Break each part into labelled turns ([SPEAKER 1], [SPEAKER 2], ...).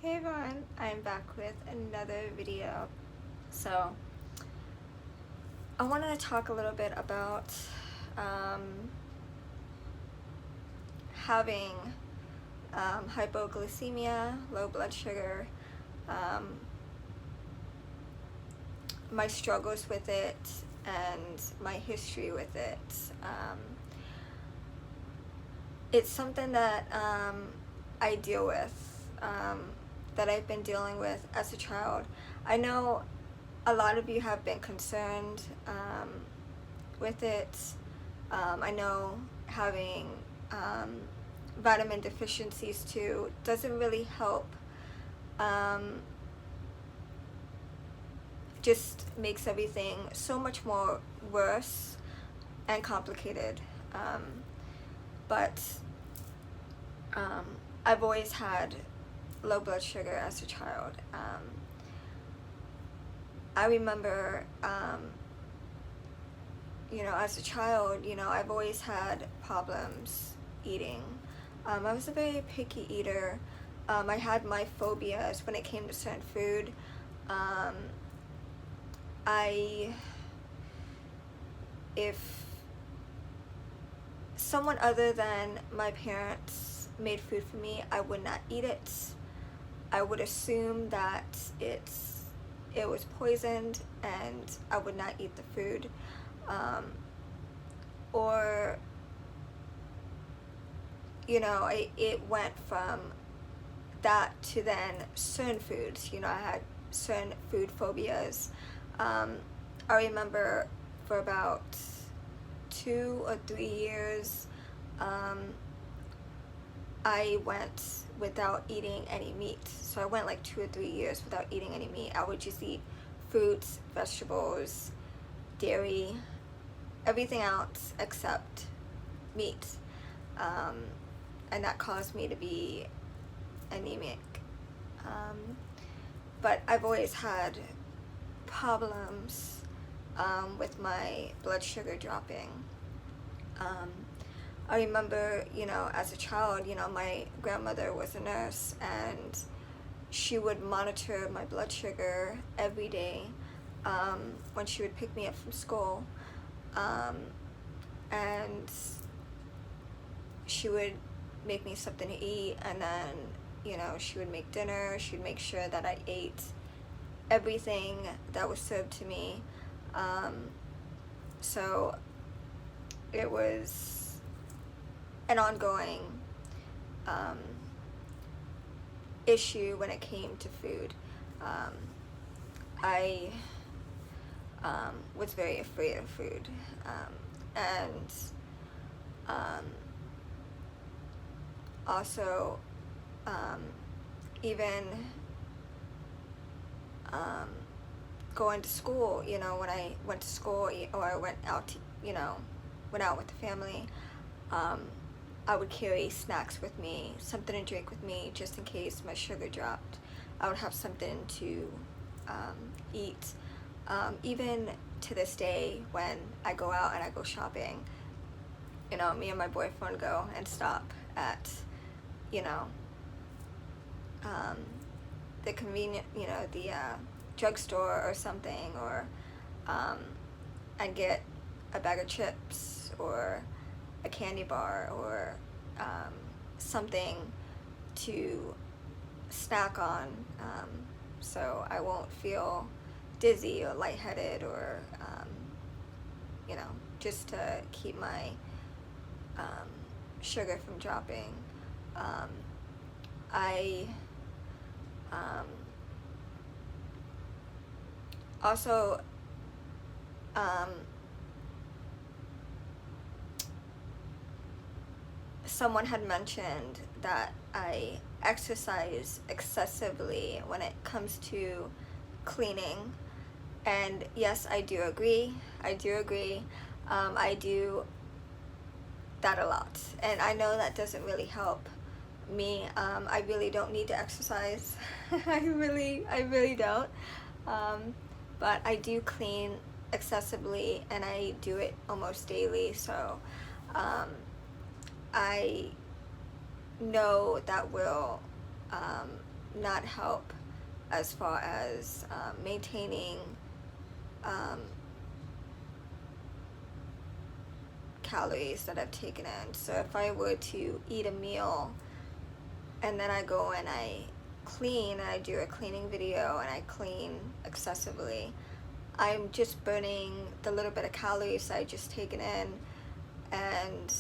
[SPEAKER 1] Hey everyone, I'm back with another video. So, I wanted to talk a little bit about having hypoglycemia, low blood sugar, um, my struggles with it, and my history with it. It's something that I deal with, that I've been dealing with as a child. I know a lot of you have been concerned with it. I know having vitamin deficiencies too doesn't really help. Just makes everything so much more worse and complicated. But I've always had low blood sugar as a child. I remember, as a child, I've always had problems eating. I was a very picky eater. I had my phobias when it came to certain food. If someone other than my parents made food for me, I would not eat it. I would assume that it was poisoned and I would not eat the food. Or it went from that to then certain foods. I had certain food phobias. I remember for about 2 or 3 years, I went without eating any meat. So I went like 2 or 3 years without eating any meat. I would just eat fruits, vegetables, dairy, everything else except meat. And that caused me to be anemic. But I've always had problems with my blood sugar dropping. I remember, as a child, my grandmother was a nurse and she would monitor my blood sugar every day when she would pick me up from school. And she would make me something to eat, and then, she would make dinner. She'd make sure that I ate everything that was served to me. So it was an ongoing issue when it came to food. I was very afraid of food, and also even going to school, when I went to school or I went out to, went out with the family, I would carry snacks with me, something to drink with me, just in case my sugar dropped. I would have something to eat. Even to this day, when I go out and I go shopping, me and my boyfriend go and stop at, the convenient, the drugstore or something, or and get a bag of chips or a candy bar or something to snack on, so I won't feel dizzy or lightheaded, or just to keep my sugar from dropping. I also someone had mentioned that I exercise excessively when it comes to cleaning, and yes, I do agree. I do that a lot, and I know that doesn't really help me. I really don't need to exercise. I really don't. But I do clean excessively, and I do it almost daily, so I know that will not help as far as maintaining calories that I've taken in. So if I were to eat a meal and then I go and I clean and I do a cleaning video and I clean excessively, I'm just burning the little bit of calories I just taken in, and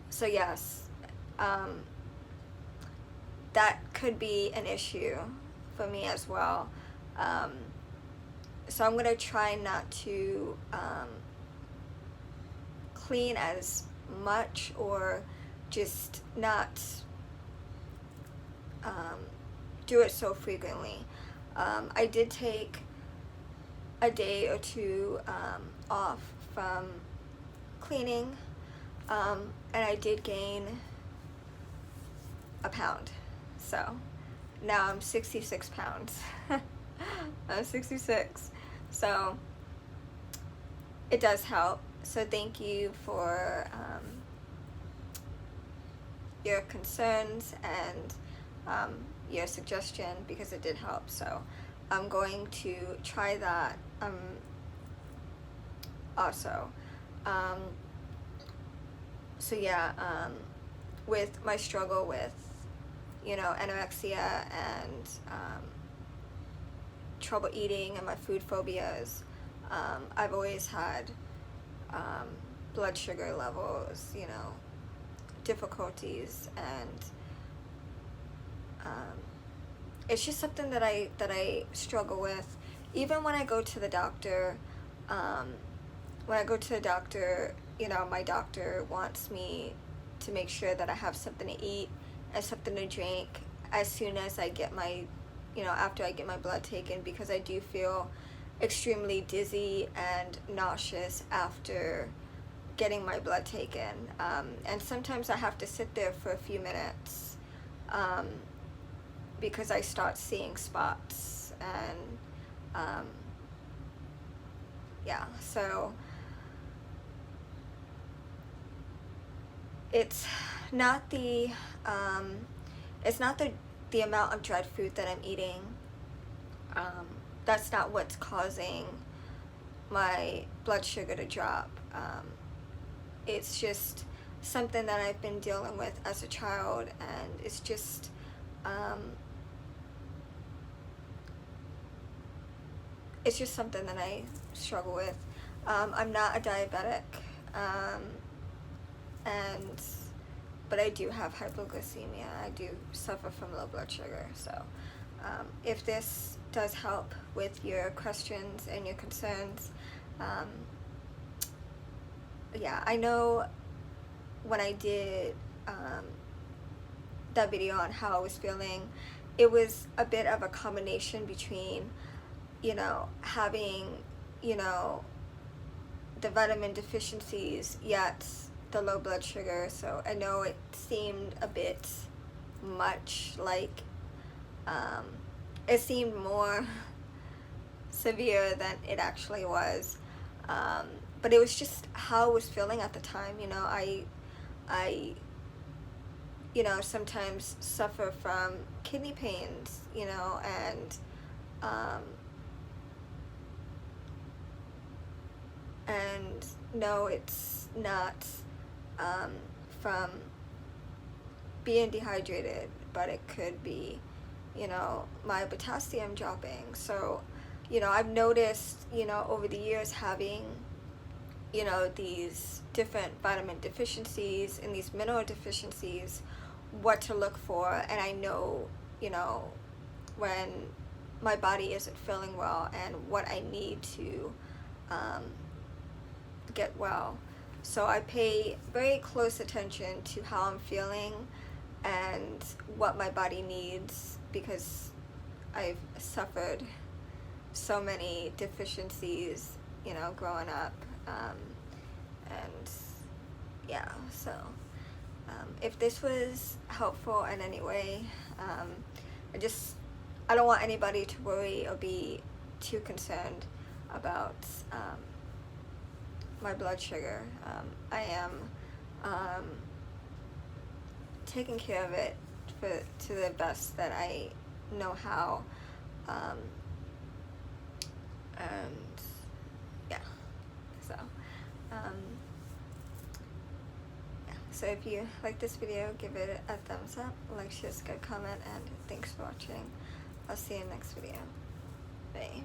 [SPEAKER 1] so yes, that could be an issue for me as well. So I'm going to try not to clean as much, or just not do it so frequently. I did take a day or two off from cleaning, and I did gain a pound. So now I'm 66 pounds. I'm 66. So it does help. So thank you for your concerns and your suggestion, because it did help. So I'm going to try that also. So yeah, with my struggle with, anorexia and trouble eating and my food phobias, I've always had blood sugar levels, difficulties, and it's just something that I struggle with. Even when I go to the doctor, my doctor wants me to make sure that I have something to eat and something to drink as soon as I get my, after I get my blood taken, because I do feel extremely dizzy and nauseous after getting my blood taken. And sometimes I have to sit there for a few minutes because I start seeing spots, and so it's not the amount of dried fruit that I'm eating. That's not what's causing my blood sugar to drop. It's just something that I've been dealing with as a child, and it's just something that I struggle with. I'm not a diabetic, but I do have hypoglycemia. I do suffer from low blood sugar. So if this does help with your questions and your concerns, I know when I did that video on how I was feeling, it was a bit of a combination between, having, the vitamin deficiencies, yet the low blood sugar. So I know it seemed a bit much, like it seemed more severe than it actually was. But it was just how I was feeling at the time. I sometimes suffer from kidney pains, and no, it's not from being dehydrated, but it could be, my potassium dropping. So, I've noticed, over the years having, these different vitamin deficiencies and these mineral deficiencies, what to look for. And I know, when my body isn't feeling well and what I need to get well. So I pay very close attention to how I'm feeling and what my body needs, because I've suffered so many deficiencies, growing up. So if this was helpful in any way, I don't want anybody to worry or be too concerned about my blood sugar. I am taking care of it to the best that I know how. And yeah, so yeah. So if you like this video, give it a thumbs up, like, share, subscribe, comment, and thanks for watching. I'll see you in the next video. Bye.